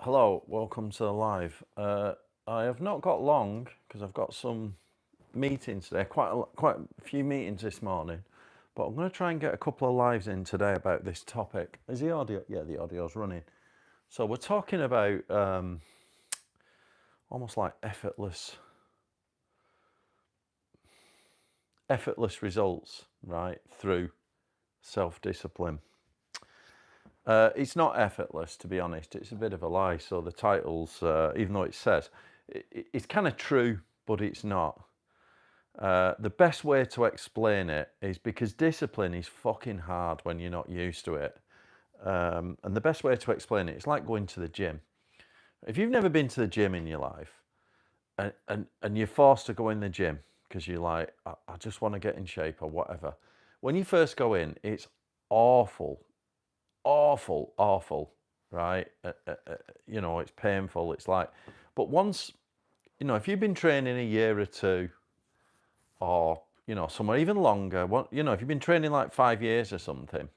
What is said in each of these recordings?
Hello, welcome to the live. I have not got long because I've got some meetings today, quite a few meetings this morning, but I'm going to try and get a couple of lives in today about this topic. Is the audio? Yeah, the audio's running. So we're talking about almost like effortless results, right, through self-discipline. It's not effortless, to be honest. It's a bit of a lie. So the title's, even though it says, it's kind of true, but it's not. The best way to explain it is because discipline is fucking hard when you're not used to it. And the best way to explain it's like going to the gym. If you've never been to the gym in your life, and you're forced to go in the gym because you're like, I just want to get in shape or whatever. When you first go in, it's awful, awful, right? It's painful. It's like, but once, if you've been training a year or two, or somewhere even longer, if you've been training like 5 years or something,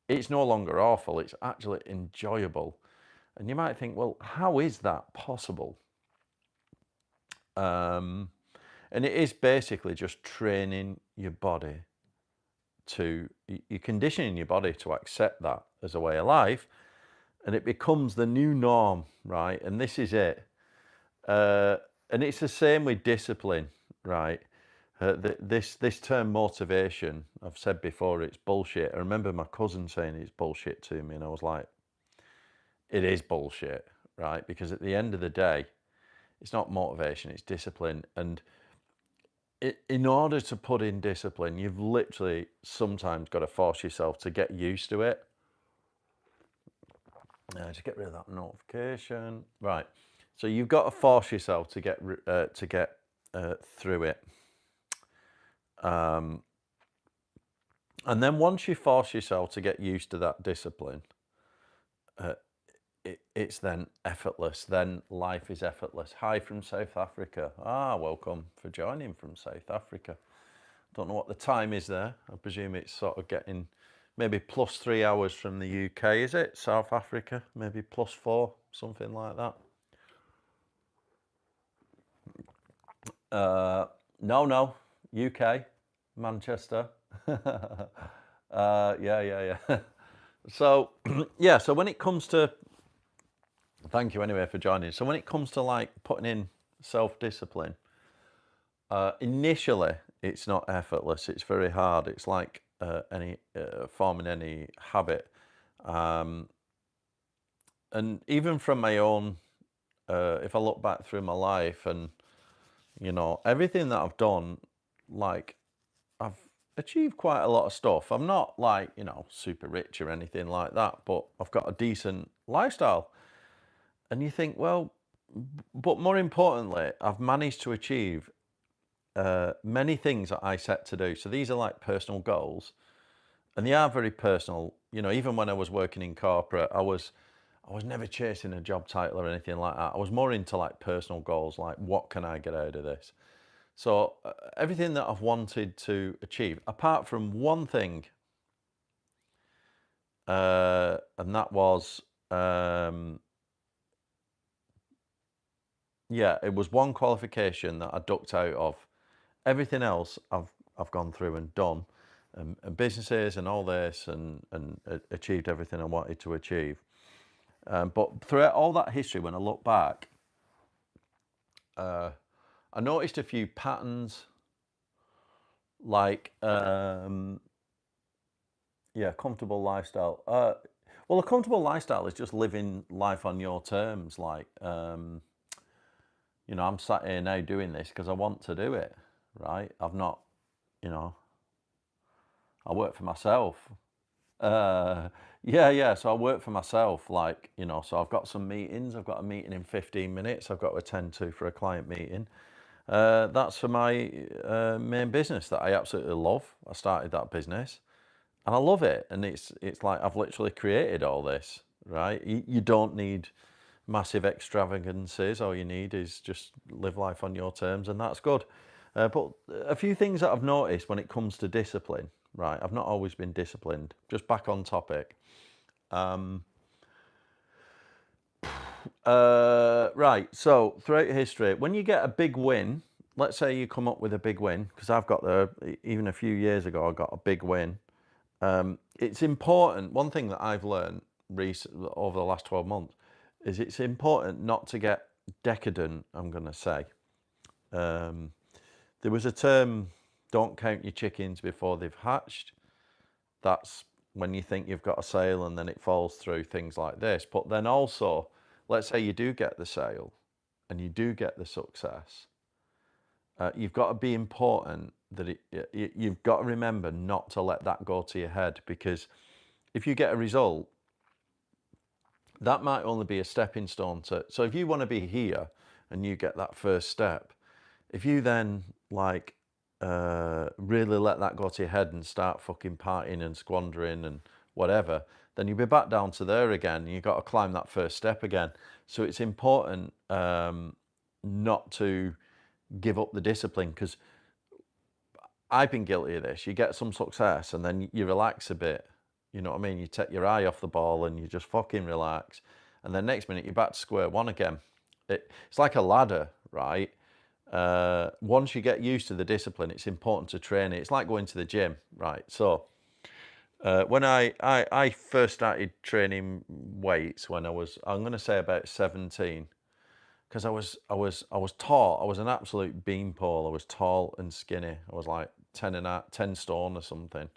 it's no longer awful. It's actually enjoyable. And you might think, well, how is that possible? And it is basically just training your body you're conditioning your body to accept that as a way of life, and it becomes the new norm, right? And this is it. And it's the same with discipline, right? This term motivation, I've said before, it's bullshit. I remember my cousin saying it's bullshit to me, and I was like, it is bullshit, right? Because at the end of the day, it's not motivation, it's discipline. And in order to put in discipline, you've literally sometimes got to force yourself to get used to it. Just get rid of that notification. Right. So you've got to force yourself to get through it. And then once you force yourself to get used to that discipline, it's then effortless. Then life is effortless. Hi from South Africa. Welcome for joining from South Africa. Don't know what the time is there. I presume it's sort of getting maybe +3 hours from the UK, is it? South Africa, maybe +4, something like that. No, UK, Manchester. Yeah. So, yeah, so when it comes to, thank you anyway for joining. So when it comes to like putting in self-discipline, initially it's not effortless. It's very hard. It's like forming any habit. And even from my own, if I look back through my life and, everything that I've done, like I've achieved quite a lot of stuff. I'm not like, super rich or anything like that, but I've got a decent lifestyle. And you think, well, but more importantly, I've managed to achieve many things that I set to do. So these are like personal goals, and they are very personal. Even when I was working in corporate, I was never chasing a job title or anything like that. I was more into like personal goals, like what can I get out of this? So everything that I've wanted to achieve, apart from one thing, and that was, it was one qualification that I ducked out of. Everything else I've gone through and done, and businesses and all this, and achieved everything I wanted to achieve. But throughout all that history, when I look back, I noticed a few patterns, like comfortable lifestyle. Well, a comfortable lifestyle is just living life on your terms. Like, I'm sat here now doing this because I want to do it, right? I've not, I work for myself. Yeah. So I work for myself, like, so I've got some meetings. I've got a meeting in 15 minutes I've got to attend to for a client meeting. That's for my main business that I absolutely love. I started that business and I love it. And it's like I've literally created all this, right? You don't need massive extravagances. All you need is just live life on your terms, and that's good. But a few things that I've noticed when it comes to discipline, right? I've not always been disciplined. Just back on topic. Right. So throughout history, when you get a big win, let's say you come up with a big win, because I've got even a few years ago, I got a big win. It's important. One thing that I've learned over the last 12 months is it's important not to get decadent, I'm going to say. Um, there was a term, don't count your chickens before they've hatched. That's when you think you've got a sale and then it falls through, things like this. But then also, let's say you do get the sale and you do get the success. You've got to be important that you've got to remember not to let that go to your head, because if you get a result, that might only be a stepping stone to. So if you want to be here and you get that first step, if you then like really let that go to your head and start fucking partying and squandering and whatever, then you'll be back down to there again. You've got to climb that first step again. So it's important not to give up the discipline, because I've been guilty of this. You get some success and then you relax a bit. You know what I mean? You take your eye off the ball and you just fucking relax. And then next minute you're back to square one again. It's like a ladder, right? Once you get used to the discipline, it's important to train it. It's like going to the gym, right? So when I first started training weights when I'm going to say about 17, because I was tall. I was an absolute beanpole. I was tall and skinny. I was like 10 stone or something.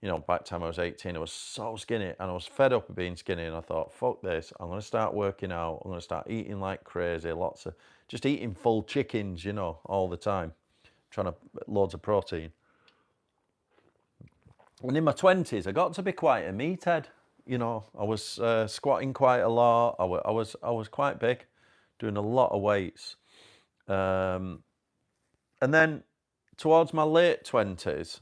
You know, by the time I was 18, I was so skinny and I was fed up of being skinny. And I thought, fuck this. I'm going to start working out. I'm going to start eating like crazy. Just eating full chickens, you know, all the time. Loads of protein. And in my 20s, I got to be quite a meathead. You know, I was squatting quite a lot. I was quite big, doing a lot of weights. And then towards my late 20s,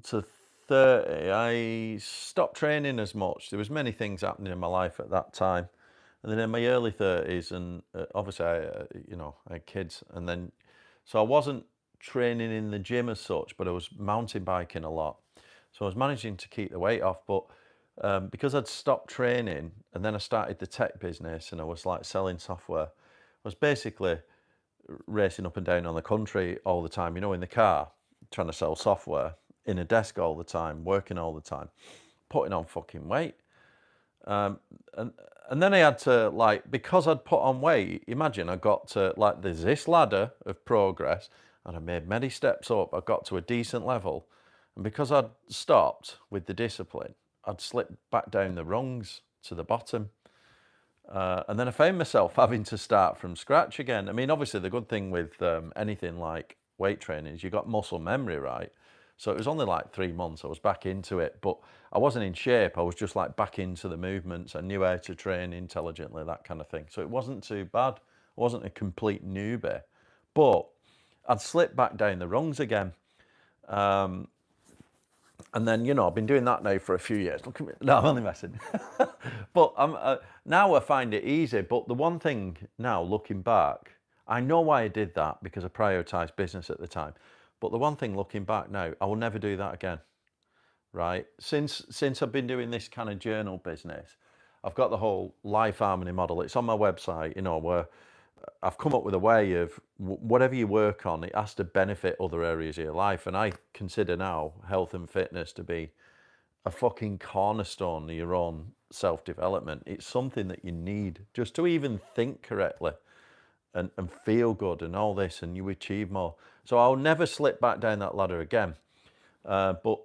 to 30, I stopped training as much. There was many things happening in my life at that time. And then in my early 30s, and obviously I had kids, and then so I wasn't training in the gym as such, but I was mountain biking a lot. So I was managing to keep the weight off, but because I'd stopped training and then I started the tech business and I was like selling software, I was basically racing up and down on the country all the time, you know, in the car, trying to sell software, in a desk all the time, working all the time, putting on fucking weight. And and then I had to, like, because I'd put on weight, imagine I got to, like, there's this ladder of progress and I made many steps up. I got to a decent level. And because I'd stopped with the discipline, I'd slipped back down the rungs to the bottom. And then I found myself having to start from scratch again. I mean, obviously, the good thing with anything like weight training is you got muscle memory, right? So it was only like 3 months I was back into it, but I wasn't in shape. I was just like back into the movements. I knew how to train intelligently, that kind of thing. So it wasn't too bad. I wasn't a complete newbie, but I'd slipped back down the rungs again. And then, you know, I've been doing that now for a few years. Look at me. No, I'm only messing. But now I find it easy. But the one thing now, looking back, I know why I did that, because I prioritized business at the time. But the one thing looking back now, I will never do that again, right? Since I've been doing this kind of journal business, I've got the whole life harmony model. It's on my website, you know, where I've come up with a way of whatever you work on, it has to benefit other areas of your life. And I consider now health and fitness to be a fucking cornerstone of your own self-development. It's something that you need just to even think correctly and feel good and all this, and you achieve more. So I'll never slip back down that ladder again. But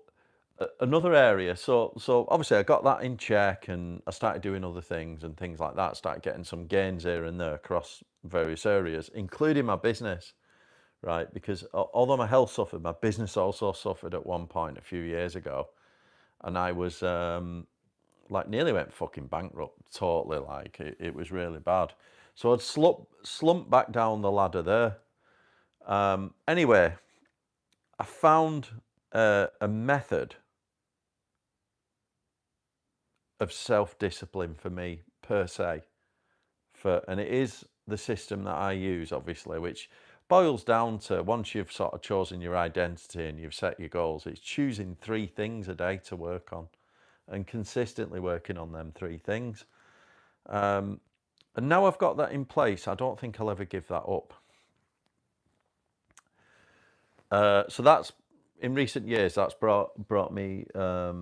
another area, so obviously I got that in check and I started doing other things and things like that, started getting some gains here and there across various areas, including my business, right? Because although my health suffered, my business also suffered at one point a few years ago. And I was like nearly went fucking bankrupt, totally, like it was really bad. So I'd slumped back down the ladder there. Anyway, I found a method of self-discipline for me per se, and it is the system that I use, obviously, which boils down to, once you've sort of chosen your identity and you've set your goals, it's choosing 3 things a day to work on. and consistently working on them 3 things. And now I've got that in place, I don't think I'll ever give that up. So that's, in recent years, that's brought me a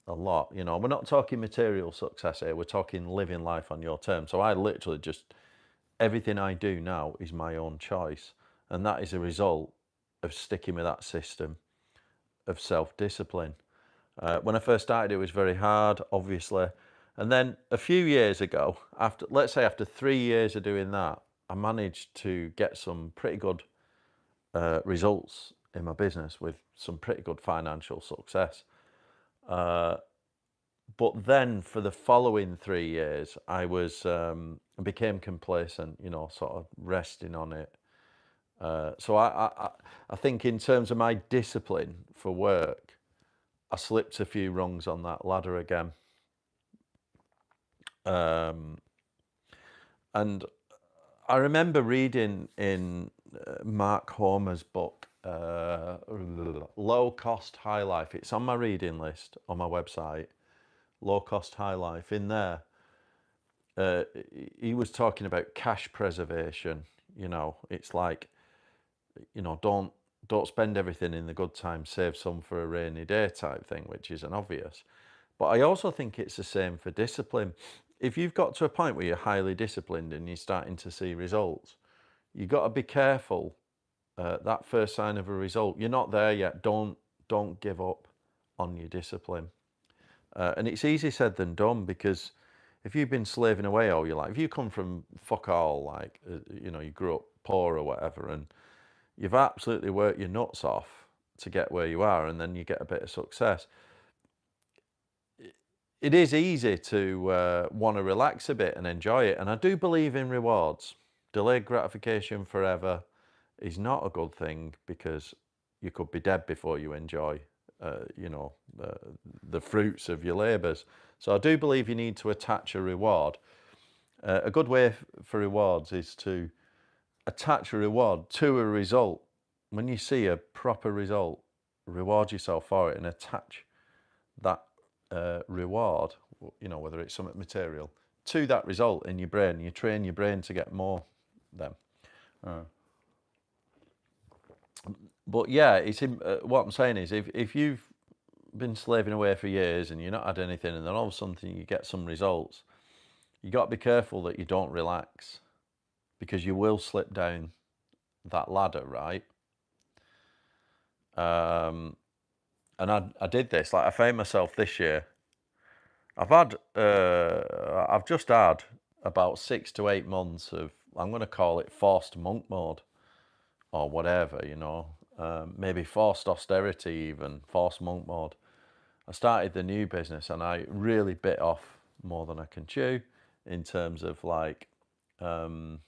lot. You know, we're not talking material success here, we're talking living life on your terms. So I literally just, everything I do now is my own choice. And that is a result of sticking with that system of self-discipline. When I first started, it was very hard, obviously. And then a few years ago, after, let's say after 3 years of doing that, I managed to get some pretty good results in my business with some pretty good financial success. But then for the following 3 years, I became complacent, you know, sort of resting on it. So I think in terms of my discipline for work, I slipped a few rungs on that ladder again. And I remember reading in Mark Homer's book, Low Cost High Life. It's on my reading list on my website, Low Cost High Life. In there, he was talking about cash preservation. You know, it's like, you know, don't spend everything in the good times, save some for a rainy day type thing, which is an obvious. But I also think it's the same for discipline. If you've got to a point where you're highly disciplined and you're starting to see results, you've got to be careful. That first sign of a result, you're not there yet. Don't give up on your discipline. And it's easier said than done, because if you've been slaving away all your life, if you come from fuck all, like, you know, you grew up poor or whatever, and you've absolutely worked your nuts off to get where you are, and then you get a bit of success, it is easy to want to relax a bit and enjoy it. And I do believe in rewards. Delayed gratification forever is not a good thing, because you could be dead before you enjoy, you know, the fruits of your labours. So I do believe you need to attach a reward. A good way for rewards is to attach a reward to a result. When you see a proper result, reward yourself for it and attach that reward, you know, whether it's something material, to that result in your brain. You train your brain to get more then. But yeah, it's what I'm saying is, if you've been slaving away for years and you're not had anything, and then all of a sudden you get some results, you got to be careful that you don't relax, because you will slip down that ladder, right? And I did this. Like, I found myself this year, I've just had about 6 to 8 months of, I'm going to call it forced monk mode, or whatever, you know, maybe forced austerity, even forced monk mode. I started the new business and I really bit off more than I can chew in terms of, like, the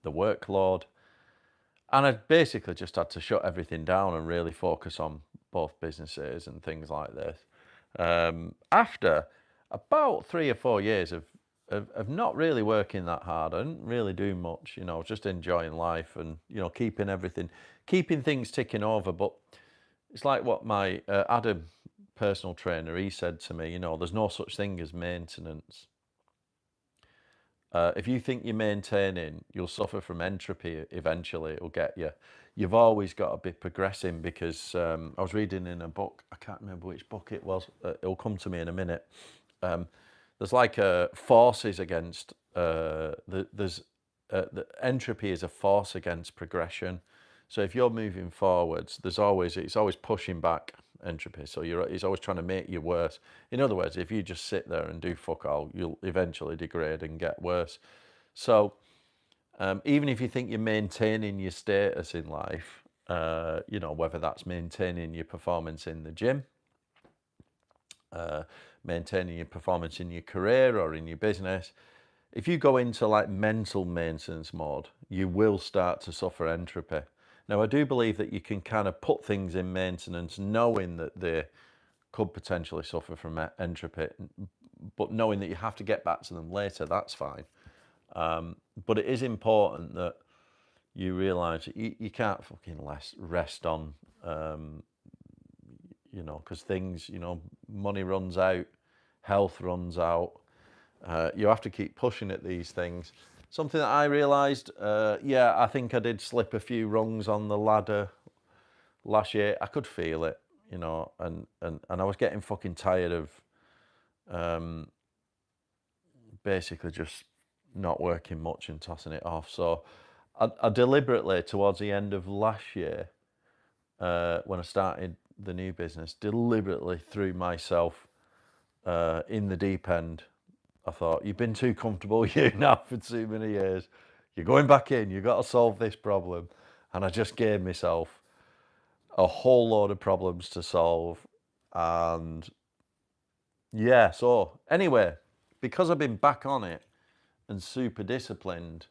workload. And I basically just had to shut everything down and really focus on both businesses and things like this. After about 3 or 4 years of not really working that hard, I didn't really do much, you know, just enjoying life and, you know, keeping things ticking over. But it's like what my Adam, personal trainer, he said to me, you know, there's no such thing as maintenance. If you think you're maintaining, you'll suffer from entropy. Eventually, it'll get you. You've always got to be progressing, because I was reading in a book, I can't remember which book it was, it'll come to me in a minute. There's like forces against, the entropy is a force against progression. So if you're moving forwards, it's always pushing back entropy. So it's always trying to make you worse. In other words, if you just sit there and do fuck all, you'll eventually degrade and get worse. So even if you think you're maintaining your status in life, you know, whether that's maintaining your performance in the gym, maintaining your performance in your career or in your business, if you go into like mental maintenance mode, you will start to suffer entropy. Now, I do believe that you can kind of put things in maintenance knowing that they could potentially suffer from entropy, but knowing that you have to get back to them later, that's fine. But it is important that you realise that you can't fucking rest on, you know, because things, you know, money runs out, health runs out. You have to keep pushing at these things. Something that I realised, yeah, I think I did slip a few rungs on the ladder last year. I could feel it, you know, and I was getting fucking tired of basically just not working much and tossing it off. So I deliberately, towards the end of last year, when I started the new business, deliberately threw myself in the deep end. I thought, you've been too comfortable here now for too many years. You're going back in. You've got to solve this problem. And I just gave myself a whole load of problems to solve. And yeah, so anyway, because I've been back on it and super disciplined,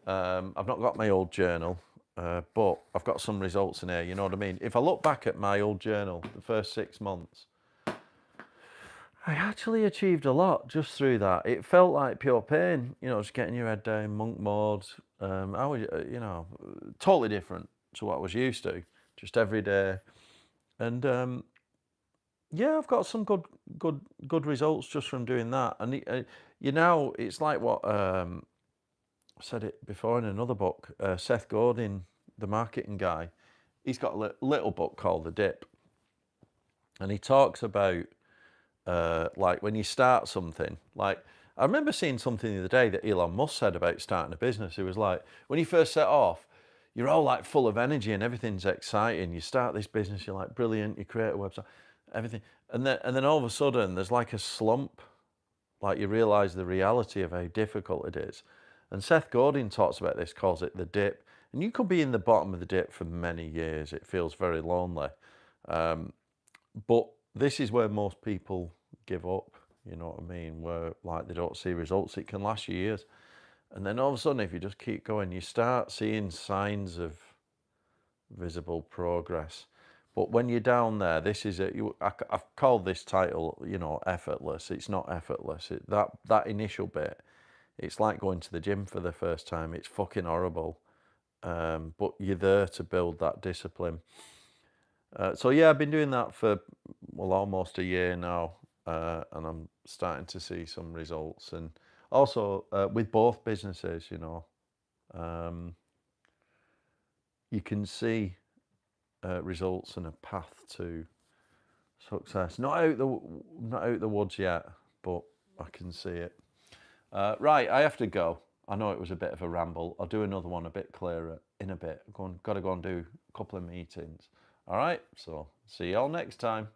I've not got my old journal, but I've got some results in here, you know what I mean? If I look back at my old journal, the first 6 months, I actually achieved a lot just through that. It felt like pure pain, you know, just getting your head down, monk mode. I was, you know, totally different to what I was used to, just every day. And yeah, I've got some good results just from doing that. And you know, it's like what I said it before in another book. Seth Godin, the marketing guy, he's got a little book called The Dip, and he talks about like when you start something. Like I remember seeing something the other day that Elon Musk said about starting a business. It was like when you first set off, you're all like full of energy and everything's exciting. You start this business, you're like brilliant. You create a website, everything, and then all of a sudden there's like a slump. Like you realise the reality of how difficult it is. And Seth Godin talks about this, calls it the dip. And you could be in the bottom of the dip for many years. It feels very lonely. But this is where most people give up, you know what I mean? Where like they don't see results. It can last you years. And then all of a sudden, if you just keep going, you start seeing signs of visible progress. But when you're down there, this is I've called this title, you know, effortless. It's not effortless. That initial bit, it's like going to the gym for the first time. It's fucking horrible. But you're there to build that discipline. So yeah, I've been doing that for almost a year now, and I'm starting to see some results. And also with both businesses, you know, you can see results and a path to success. Not out the woods yet, but I can see it. Right, I have to go. I know it was a bit of a ramble. I'll do another one a bit clearer in a bit. Got to go and do a couple of meetings. All right, so see you all next time.